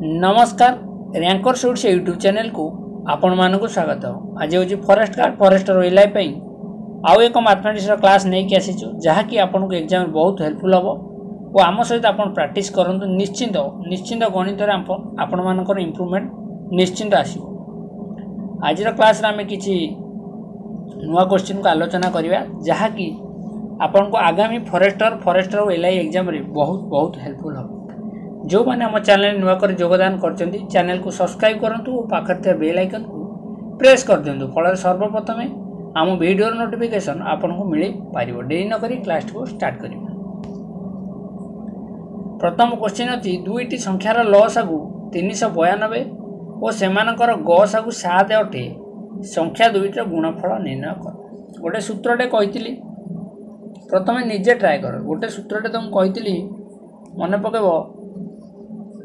नमस्कार ranker suits YouTube channel को आपण मानक स्वागत। आज हूँ फॉरेस्ट गार्ड फॉरेस्टर ओएलआई आउ एक मैथमेटिक्स क्लास नहीं कि आसी जहाँकि आपन को एग्जाम बहुत हेल्पफुल हम और आम सहित आप प्रैक्टिस करूँ निश्चिंत निश्चिंत गणित आपण मानकर इम्प्रूवमेंट निश्चिंत आसो। आज क्लास आम किसी नुआ क्वेश्चन को आलोचना करवा जहाँकि आपण को आगामी फॉरेस्टर ओएलआई एग्जाम रे बहुत हेल्पफुल हम। जो मैंने आम चैनल नुआ कर योगदान करछंती चैनल को सब्सक्राइब करंतु और पाखर बेल आइकन को प्रेस कर दिंतु फल सर्वप्रथमे आम वीडियो नोटिफिकेशन आपन को मिल पार। देरी न करी क्लास को स्टार्ट करिबा। प्रथम क्वेश्चन अछि दुईटी संख्यार लसागु 392 और सेमानकर गसागु 7 अटे संख्या दुईटर गुणफल निर्णय कर। गोटे सूत्रटे कहितली प्रथमे निजे ट्राए कर। गोटे सूत्रटे तुम कहितली मन पकेबो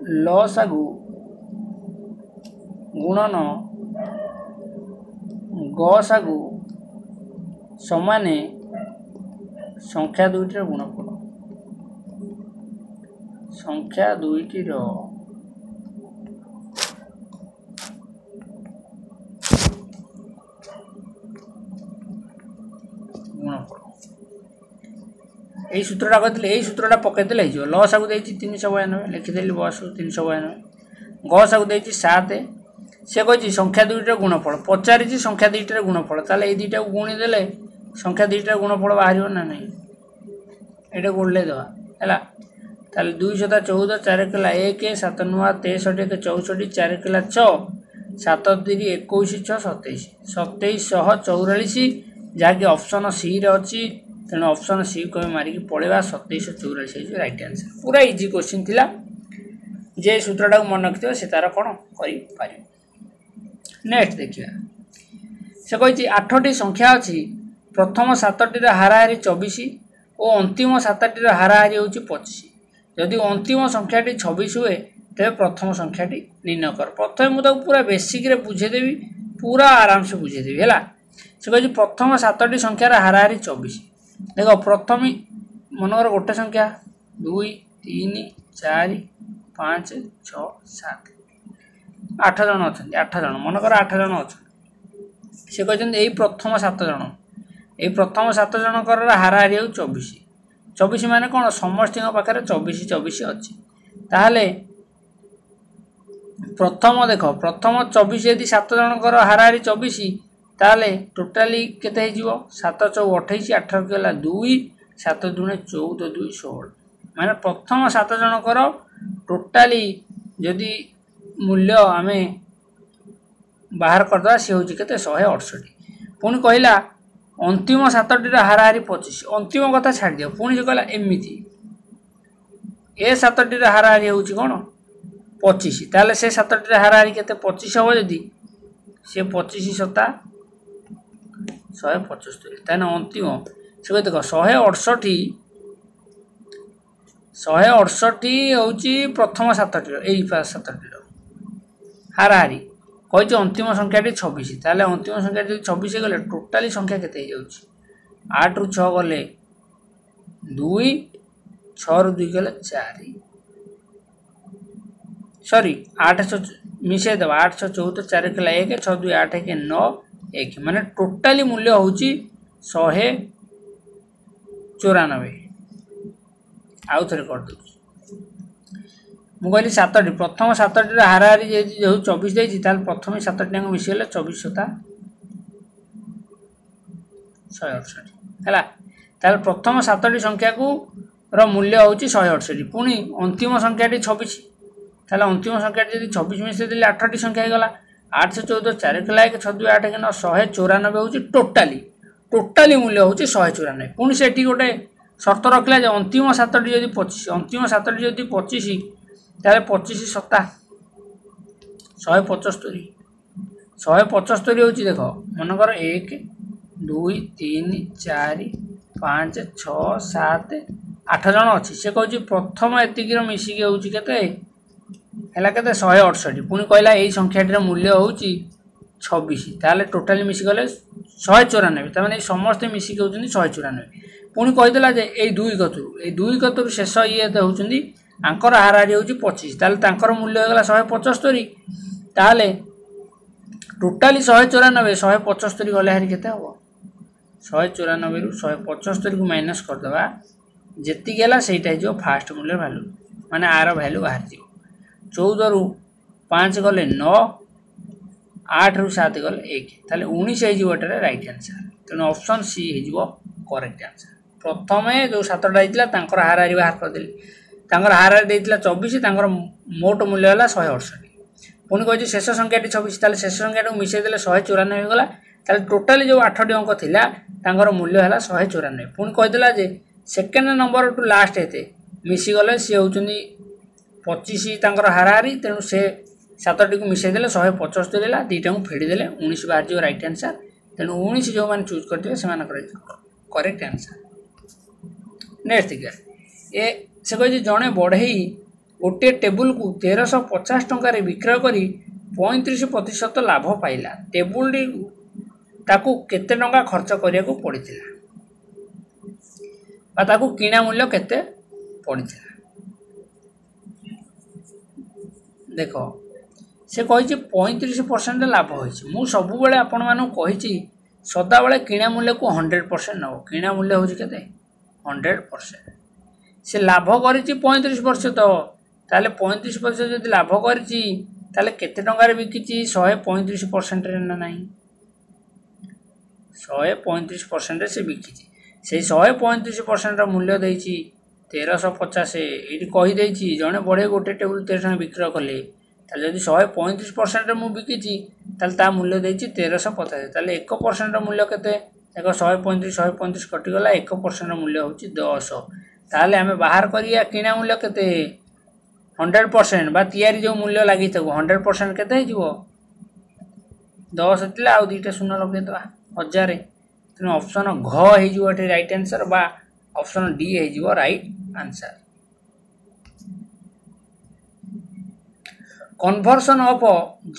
लसागु गुणन गसागु समाने संख्या दुईटर गुणफल। संख्या दुईटर गुणफल यही सूत्रटा कहते यही सूत्रटा पकईदे हो। लसागु 392 लिखिदेली बस 392 गसागु 7 से कही संख्या दुईटर गुणफल पचारि संख्या दुईटर गुणफल ताले ये दुईटा गुणीदेले संख्या दुईटर गुणफल बाहर ना नहीं ये गोड़े देवा है 2 7 14 4 किला 1 7 9 63 1 64 4 किला 6 7 3 21 6 27 2744 जहाँकि ऑप्शन सी रे अच्छी तेणु ऑप्शन सी को मारिक पड़ेगा 2744 राइट आंसर। पूरा इजी क्वेश्चन थिला जे सूत्रटा मन रखियो से तार कौन कर। नेक्स्ट देखिए से कही 8टी संख्या अच्छी प्रथम 7टीर हाराहारी 24 और अंतिम 7टीर हाराहारी हूँ 25। जदि अंतिम संख्याटी 26 हुए तेरे प्रथम संख्याटी निर्णय कर। प्रथम मुझे पूरा बेसिक रे बुझेदेवी पूरा आराम से बुझेदेवी है से कही प्रथम 7टी संख्यार हाराहारी 24। देख प्रथम मनकर गोटे संख्या 2 3 4 5 6 7 8 जन अच्छा 8 जन मनकर 8 जन अच्छा से कहते यही प्रथम 7 जन यही प्रथम 7 जनकर हाराहारी हो 24। 24 माने कौन समस्त पाखे 24 24 अच्छी ताहले प्रथम देख प्रथम 24 यदि 7 जनकर हाराहारी 24 ताले टोटाली केते हो 7 4 28 8 के 2 7 2 14 2 16 माने प्रथम 7 जनकर टोटाली जदि मूल्य आमे बाहर करदा से होची केते 168। पुणी कहला अंतिम 7टीर हाराहारी 25 अंतिम कथा छाड़ दियो पुणी जो कहला एमिति ए 7टीर हाराहारी होची कोन 25 ताले से 7टीर हाराहारी केते 25 हो जदि से 25 7 175 तेना अंतिम से देख 168 हूँ प्रथम 7टीर यही 7टीर हाराहारी कही अंतिम संख्याटी 26 ताले अंतिम संख्या जो 26 गले टोटाली संख्या केते 8 रु 6 गले 2 6 रु 2 गले 4 सॉरी 8 मिसे देवा 8 6 14 4 किला 1 6 2 8 1 9 1 माने टोटाली मूल्य हूँ 194। आउ थे कर दूँ मुझे 7टी प्रथम 7टीर हाराहारी जो 24 देती प्रथम 7टी मिसीगले 24 7 168 है प्रथम 7टी संख्या को मूल्य हूँ 168 पुणी अंतिम संख्याटी 26 अंतिम संख्या जी 26 मिसे देली 8टी संख्या गला 8 से 14 4 किला 1 6 2 8 9 194 हूँ टोटाली मूल्य हूँ 194। पुणी से गोटे शर्त रखला जे अंतिम 7टी जदि 25 अंतिम 7टी जदि 25 ताले 25 7 175 175 हूँ देख मनकर 1 2 3 4 5 6 7 8 जन अच्छी से कहूँ प्रथम एतिक मिसिकी हूँ केते है के 168 पुणी कहला यही संख्याटीर मूल्य हूँ 26 ताले टोटाली मिसिगले 194 तमें समस्ते मिसिकी होती 194 पुणी कहीदेला जे दुई कतरू शेष ये होती आंकर हाराहारी हूँ 25 ताले तांकर मूल्य होगा 175 ताले टोटाली 194 175 गले हारी के 194 रु 175 को माइनस करदे जी है फास्ट मूल्य भैल्यू माने आर भैल्यू बाहर जी 14 रु 5 गले 9 8 रु 7 गले 1 ताले 19 होटे रईट आंसर तेणु ऑप्शन सी हो करेक्ट आंसर प्रथम जो 7टा हाराहारी बाहर करदेली हाराहारी देता 24 मोट मूल्य है 168 पुणी कही शेष संख्या 26 ताले शेष संख्या मिसेदेले 194 गला ताले टोटाली जो 8टी अंक थिला मूल्य है 194 पुणी कहीदेला जे सेकेंड नंबर टू लास्ट एते मिसीगले सी होउचंदी 25 हाराहारी तेणु से 7टी को मिसेदेले 175 है दुईटा को फेड़ीदेले 19 बाहर जो रईट आंसर तेणु 19 जो मैंने चूज करते से करेक्ट आंसर। नेक्स्ट देखिए ए से कही जड़े बढ़ई गोटे टेबुल को 1350 टंकार विक्रय कर 35% लाभ पाइला टेबुल ताकू केते टंका खर्च करिया को पड़िथिला बा ताकू किणा मूल्य केते पड़िथिला देखो से कही 35% लाभ होइछि मु सब बेले आपण मानु कहिछि सदा बेले किणा मूल्य को 100% नबो किणा मूल्य होछि केते 100% से लाभ करिछि 35% ताले 35% जदि लाभ करिछि ताले केते टंका रे बिकिछि 135% रे ना नाही 135% रे से बिकिछि से 135% रा मूल्य देछि 1350 एठी कहि देछि जणे बढे गोटे टेबुल 1300 विक्रय कले ताले जदि 135% रे मु बिकिछि ताले ता मूल्य देछि 1350 ताले 1% रा मूल्य केते देखो 135 कटि गला 1% रा मूल्य होछि 10 ताले हमें बाहर करिया किणा मूल्य केते 100% बा तैयारी जो मूल्य लगी 100% केते हिजो 10 थिला आ दुईटा शून्य लगे दवा 1000 तेणु ऑप्शन घ हिजो एटे राइट आंसर बा ऑप्शन डी हिजो right answer. Conversion of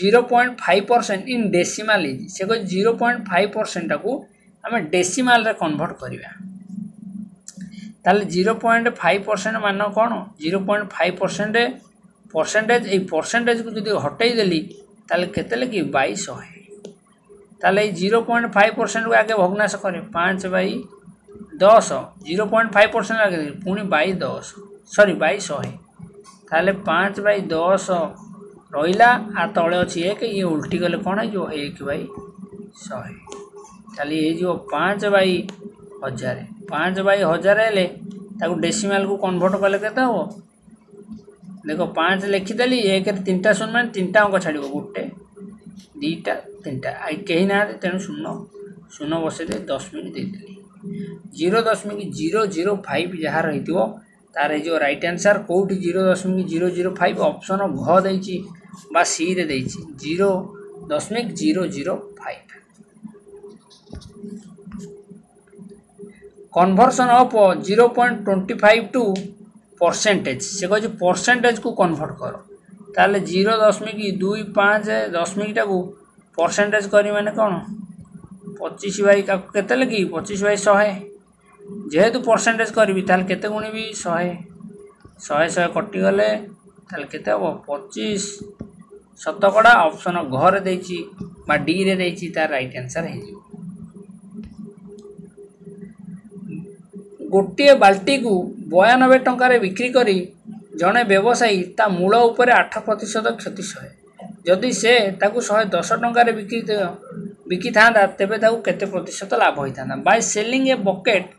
0.5% in decimal is से 0.5% को हमें डेसिमल रे कन्वर्ट करिया ताले 0.5% मान कौन 0.5% परसेंटेज ए परसेंटेज को जब हटाई देली ताले केते लगी 2200 ताले 0.5% को आगे भग्नाश करे 5/10 0.5% आगे पुणी 22 सॉरी 2200 ताले 5/10 रहिला आ तळे अछि 1 ये उल्टी गले कोन है जो 1/100 ताले ये जो 5/1000 5/1000 हेले ताको डेसिमल को कन्वर्ट कले केते हो देखो 5 लिखिदेली 1 रे 3टा शून्य मान 3टा अंक छाड़िबो गोटे 2टा 3टा आई कहीं ना तेणु 0 बसे 10 मिनट देदेली 0.005 जहाँ रही तार जो राइट आंसर कौटी 0.005 ऑप्शन घ देछि बा सी रे देछि 0.005 कन्वर्सन ऑफ 0.25 टू परसेंटेज से कह परसेंटेज को कन्वर्ट कर ताले 0.25 दशमिक को परसेंटेज करी माने कौन 25 केते लगी 25/100 जेहेतु परसेंटेज करी ताले केते गुणी भी 100 कटि गले ताले केते हो 25 शतकड़ा ऑप्शन घर देछि बा डी रे देछि तार राइट आंसर है गोटे बाल्टी को 92 टंकार बिक्री करी जड़े व्यवसायी ता मूल उपर 8% क्षति सहे जदि से ताकू 110 टंकार बिकी था तेबे ताकू केते प्रतिशत लाभ होता बाय सेलिंग ए बकेट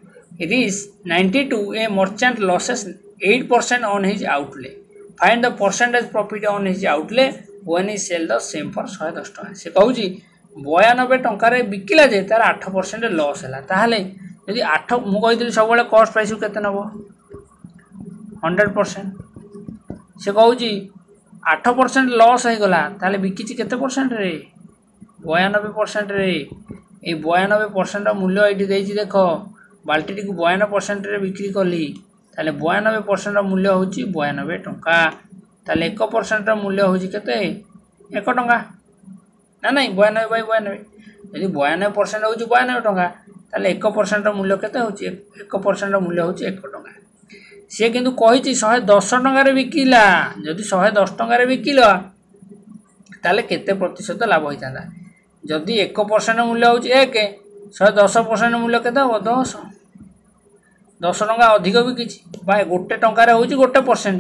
रिस 92 a merchant losses 8% on his outlay find the percentage profit on his outlay when he sell the same for 110 टंका से कहूची 92 टंकार बिकिला जे तार 8% लॉस है ताहले यदि 8 मु कही सब कॉस्ट प्राइस को केते नबो 100% से कहूची 8% लॉस हो गला ताले बिकिछि केते परसेंट रे 92% रे ए 92% मूल्य एठी देछि देखो बाल्टी को 92% रे बिक्री कली ताले 92% मूल्य होची 92 टंका ताले 1% मूल्य होची केते 1 टंका ना नहीं 92/92 यदि 92% होची 92 टंका ताले 1% मूल्य केते होची 1% मूल्य होची 1 टंका सी किंतु कही 110 टंकार बिकिला जदि 110 टंकार बिकिल ताले केते प्रतिशत लाभ होता जदि 1% मूल्य हूँ 1 110% मूल्य के 10 10 टंका अधिक भी किसी गोटे टंकार हूँ 1%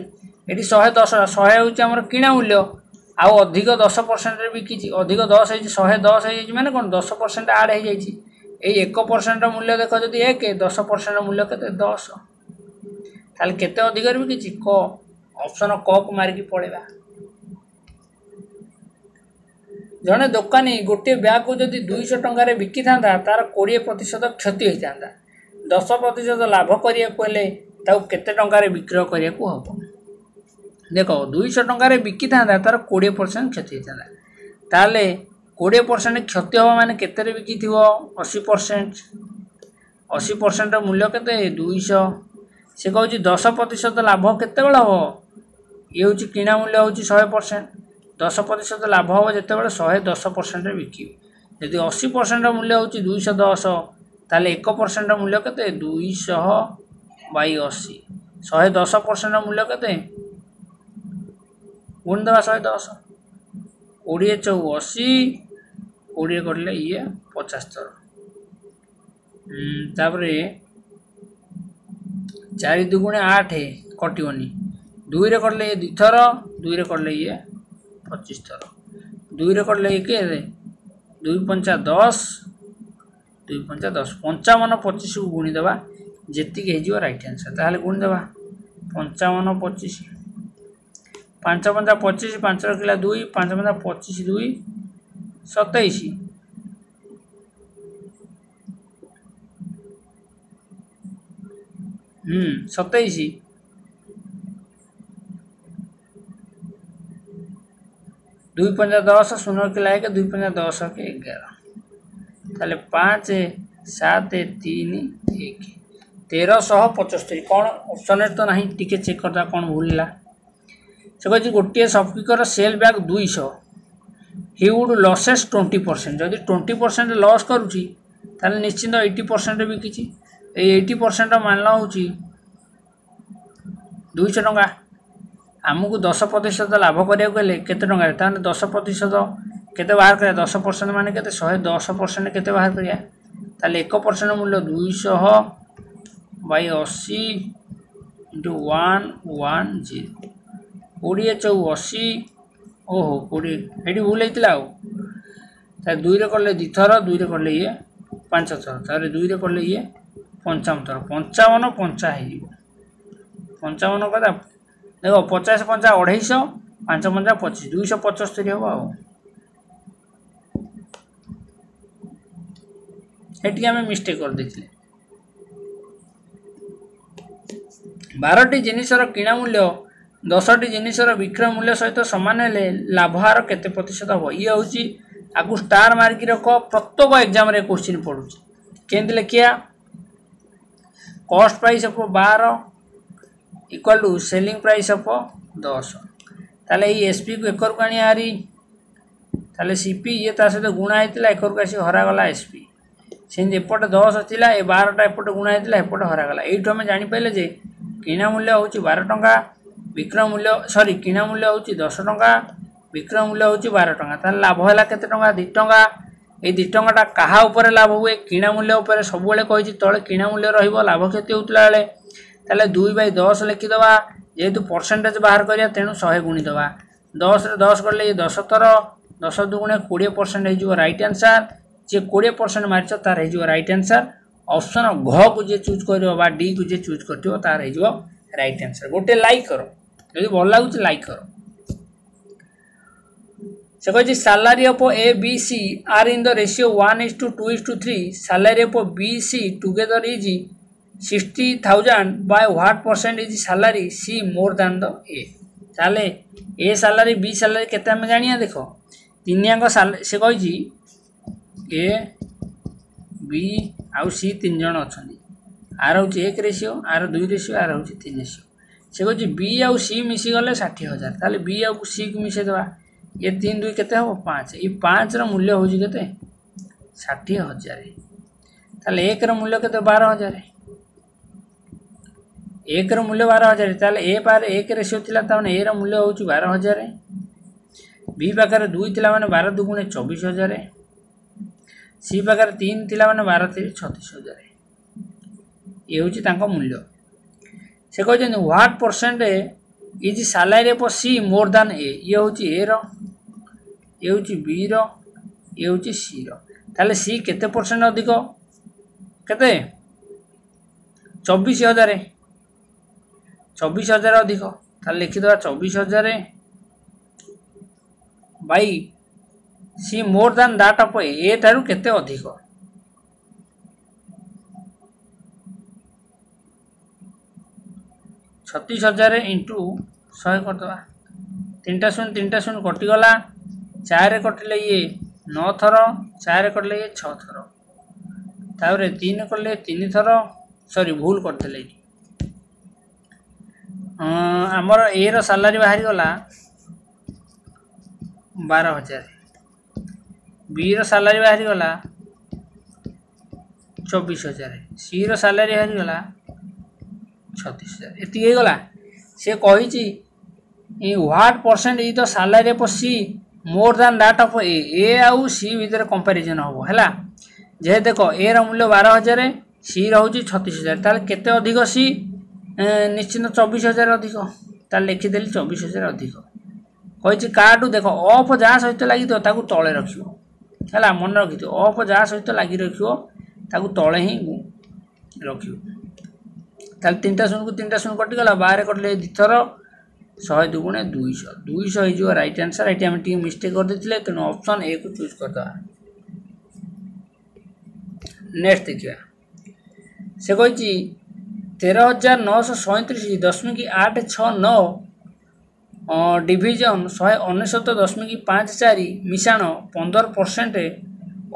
ये 110 100 हूँ आम किणा मूल्य आउ अधिक 10% बिकी अधिक 10 110 माने कौन 10% आड हो जाए 1% मूल्य देख जदि 1 10% मूल्य के 10 ताल केते अधिक बिकी क ऑप्शन क को मारिकी पड़ेगा जड़े दोकानी गोटे बैग को जदि 200 टंकार बिकी था तार 20% क्षति होता 10% लाभ करने केते टंकार विक्रय करने को हम देख 200 टंकार बिकी था तार 20% क्षति होता ताले 20% क्षति हम माने केते बिकी 80% 80% मूल्य के 200 से कहूँ 10% लाभ केते बेला हम ये हूँ किणा मूल्य हूँ 100% 10% लाभ हम जिते 110% बिकी यदि 80% मूल्य हूँ 210 ताले 1% मूल्य के 200/80 110% मूल्य के गुण देवा 110 20 चौ 80 20 कर ये 75 तापर 4 2 8 कटोनी 2 रे कर ले 2 थर 2 रे कर ले ये 25 थर 2 रे कर ले के 2 5 10 2 5 10 55 25 को गुणी देवा जेतिक हो राइट आंसर ताहले गुणी देवा 55 25 5 5 25 5 रखिला 2 5 5 25 2 27 27 2 5 10 शून्य के लायक 2 5 10 के 11 ताले 5 7 3 1 1375 कौन ऑप्शन तो ना टिके चेक करता कौन भूलला से कह गोटे सब्सक्रिप्टर सेल बैग 200 ही वुड लसेस 20% जदि 20% लॉस करुच्ची ताले निश्चिंत 80% बिकी 80% मानला हूँ 200 टंका आमको 10% लाभ करने केते टंका ताने 10% केते बाहर करिया 10% माने केते 110% केते बाहर करिया ताले 1% मूल्य 200/80 × 110 20 चौ 80 ओहो 20 ये भूल होता आ 2 रे कर ले 2 थर 2 रे कर ले ये 5 थर तारे 2 रे कर ले ये 55 थर 55 50 हो 55 कदा देखो 50 50 250 5 5 25 275 हम आम मिस्टेक कर देथिले 12टी जिनिसर किणा मूल्य 10टी जिनिसर विक्रय मूल्य सहित सामान हेले लाभ हार केते प्रतिशत हम ये हूँ आपको स्टार मार्क रख प्रत्येक एग्जाम रे क्वेश्चन पड़ुची केंद्र लिखिया cost price of 12 equal to selling price of 10 ताले ये एसपी को एकर को आनी हारी ताले सीपी ये ता सहित गुणा होता एकर को आसी हरागला एसपी से एपटे 10 था ए 12टा एपटे गुणा होता एपटे हरागला यू आम जापारे जे किणा मूल्य हूँ 12 टंका विक्रय मूल्य सॉरी किणा मूल्य हूँ 10 टंका विक्रय मूल्य हूँ 12 टंका ताले लाभ है केते टंका 2 टंका ये 2 टंकाटा क्या उपर लाभ हुए किणा मूल्य उपर सब कही तले किणा मूल्य रहा लाभ क्षति होता बेले ताले 2/10 लिखिदवा जेहेतु परसेंटेज बाहर करिया तेणु 100 गुणीदवा 10 रे 10 करले 10 थर 10 दुगुणे 20% हो राइट आंसर जे 20% मारिच तार हो राइट आंसर ऑप्शन घ को जे चूज कर डी को जे चूज कर तार हो राइट आंसर गोटे लाइक करो यदि भल लगुच लाइक करो से कही salary of A B C are in the ratio 1:2:3 salary of B C together is 60,000 by what percent is salary C more than the A ताले ए सैलरी बी सैलरी केते हम जानिया देखो तीनियाक से कही ए बी आउ सी 3 जन अच्छा आर हूँ 1 रेशियो आर 2 रेशियो आर हूँ 3 रेशियो से कही बी आउ सी मिसीगले 60,000 ताले बी आउ सी को मिसेदेवा ये 3 2 केते हम 5 ये 5 रो मूल्य हूँ केते 60,000 ताले 1 रो मूल्य केते 12,000 एक मूल्य 12,000 ताले ए पार 1 रेशियो थिला ताने ए रो मूल्य होउची 12,000 बी पाकर 2 थिला माने 12 दुगुणे 24,000 सी पाकर 3 थिला माने 12 3 36,000 ये होउची तांको मूल्य से कहते what percent is salary for C more than A ये होउची ए रो ये होउची बी रो ये होउची सी रो ताले सी केते परसेंट अधिक केते 24,000 24,000 अधिक ताले लिखि दवा 24,000 by C more than that of A तारु केते अधिक 36,000 इंटू 100 कर दवा 3 शून्य कटिगला 4 कटिले ये 9 थर 4 कटिले ये 6 थर ताପରେ 3 कले 3 थर सॉरी भूल करते आमर ए रो सैलरी बाहरी गला 12,000 बी रो सैलरी बाहरी गला 24,000 सी रो सैलरी बाहरी गला 36,000 एति गला से कही what percent is the salary of C more than that of A आउ सी भीतर कंपैरिजन हो हैला जे देखो ए रो मूल्य 12,000 सी रोचे 36,000 ताले केते अधिक सी निश्चित 24,000 अधिक ताले लिखिदेली 24,000 अधिक कही कार्ड देखो ऑफ जहाँ सहित लगी ताकू तले रखियो है मन रखी ऑफ जहाँ सहित लगी रखियो ताकू तले ही रखियो ताले 3 शून्य को 3 शून्य कटिगला 12 कटिले 2 थर 100 दुगुणे 200 हो राइट आंसर ये आम मिस्टेक कर देथिले तेणु ऑप्शन ए को चूज कर दवा नेक्स्ट देखिए से कही 13,937.869 डिविजन 199.54 मिशाण 15%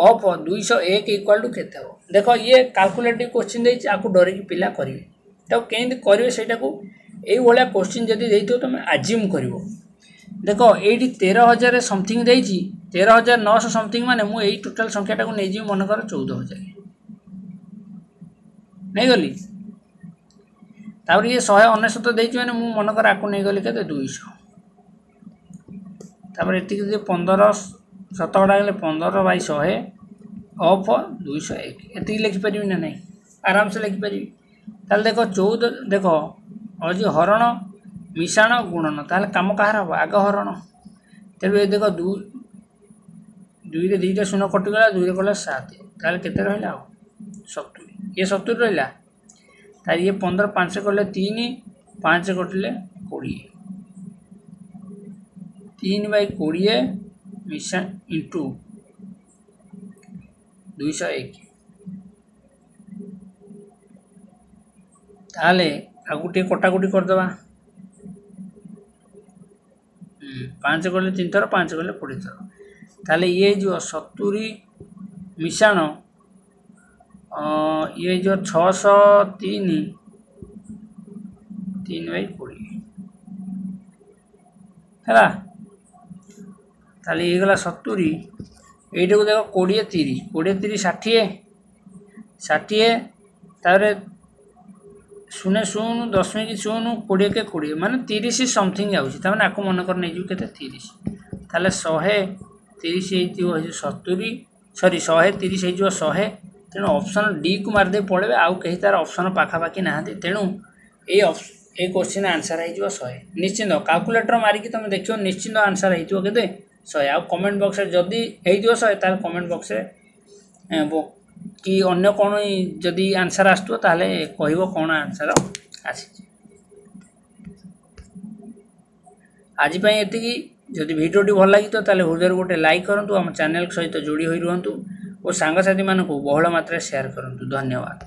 ऑफ 201 इक्वल टू केते हो देखो ये कैलकुलेटिव क्वेश्चन देछि आकु डरे कि पिला करिवे तो केंद करिवे सेटा को एई भलिया क्वेश्चन जदी देइतो तुम अज्यूम करिवो देखो एठी 13,000 समथिंग देछि 13,900 समथिंग माने मु एई टोटल संख्याटा को नै जी मन कर 14,000 नहीं गली तापर ये 199 देछि माने मु मन कर आकु नै गली केते 200 तापर एति के 15 शतकड़ा गले 15 बाई 100 ऑफ 201 एति लिखि परिबि ना नहीं आराम से लिखि परिबि ताल देखो 14 देखो अजी हरण मिशाण गुणन ताल काम कहार हो आग हरण तेबे देखो 2 रे 2टा शून्य कटि गला 2 रे गला 7 ताल केते रहला 70 ये 70 रहला तार ये 15 5 कले 3 5 कटिले 20 3 बाई 20 मिशन इंटू 201 ताले आगुटे कटाकुटी करदबा 5 कले 3 थर 5 कले 20 थर ताले ये जो 70 मिशाण ये जो 603 3 बाई 20 है ताले ये गला 70 एटा को देखो 20 30 60 60 तारे 0 0 दशमिक 0 20 के 20 माने 30 समथिंग आउची त माने आको मन कर नै जु केते 30 ताले 130 हेतियो 70 सॉरी 130 हेजियो 100 तेणु ऑप्शन डी को मार दे पड़े आउ कहीं तार ऑप्शन पाखापाखि ना तेणु ये क्वेश्चन आंसर हो 100 निश्चिंत कैलकुलेटर मारिकी तुम देखियो निश्चिंत आंसर हो 100 आउ कमेंट बॉक्स जदि हो 100 ताल कमेंट बॉक्स कि अन्य कौन जदि आंसर आसो ताले कहबो कौन आंसर आसी आज पई एतिकी जदि वीडियोटी भल लगी तो ताले हृदय गोटे लाइक करंतु आम चैनल सहित जोड़ी होई रहंतु और सांगसाथी मानक बहुल मात्रा शेयर करंतु धन्यवाद।